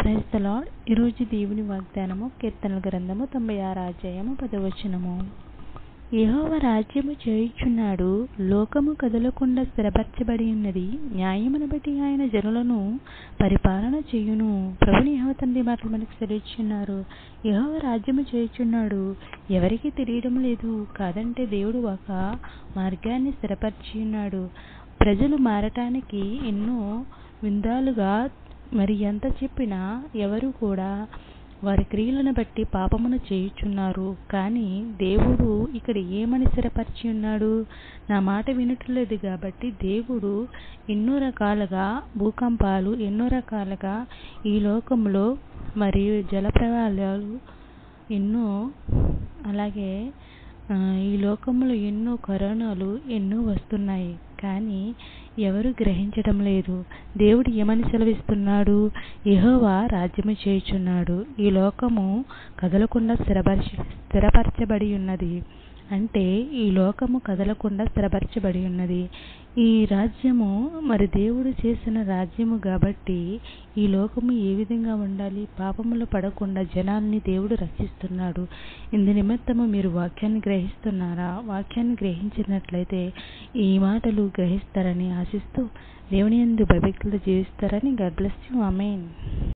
Praise the lord. ఈరోజు దేవుని వాగ్దానము కీర్తనల గ్రంథము 96 అధ్యాయము 10వ వచనము. యెహోవా రాజ్యము చేయుచున్నాడు, లోకము కదలకుండా స్థిరపరచబడి ఉన్నది. న్యాయమును బట్టి ఆయన జనులను పరిపాలన చేయును. ప్రభుని యెహోవా తండ్రి మాటలు మనకు సెలవిస్తున్నారు. యెహోవా రాజ్యము చేయుచున్నాడు, ఎవరికి తెలియడం లేదు. కాదంటే దేవుడు ఒక మార్గాన్ని స్థిరపరిచి ఉన్నాడు. ప్రజలు మారటానికి ఎన్నో విందాలుగా మరి ఎంత చెప్పినా ఎవరు కూడా వారి క్రియలను బట్టి పాపమును చేయుచున్నారు. కానీ దేవుడు ఇక్కడ ఏమని స్థిరపరిచి ఉన్నాడు? నా మాట వినట్లేదు కాబట్టి దేవుడు ఎన్నో రకాలుగా భూకంపాలు, ఎన్నో రకాలుగా ఈ లోకంలో మరియు జలప్రవాహాలు ఎన్నో, అలాగే ఈ లోకంలో ఎన్నో కరోనాలు ఎన్నో వస్తున్నాయి. కానీ ఎవరు గ్రహించడం లేదు. దేవుడు ఏమని సెలవిస్తున్నాడు? యెహోవా రాజ్యము చేయుచున్నాడు, ఈ లోకము కదలకుండా స్థిరపరచబడి ఉన్నది. అంటే ఈ లోకము కదలకుండా స్థిరపరచబడి ఉన్నది. ఈ రాజ్యము మరి దేవుడు చేసిన రాజ్యము కాబట్టి ఈ లోకము ఏ విధంగా ఉండాలి? పాపములో పడకుండా జనాల్ని దేవుడు రక్షిస్తున్నాడు. ఇందు నిమిత్తము మీరు వాక్యాన్ని గ్రహిస్తున్నారా? వాక్యాన్ని గ్రహించినట్లయితే ఈ మాటలు గ్రహిస్తారని ఆశిస్తూ దేవుని యందు భయభక్తులతో జీవిస్తారని. God bless you. ఆమేన్.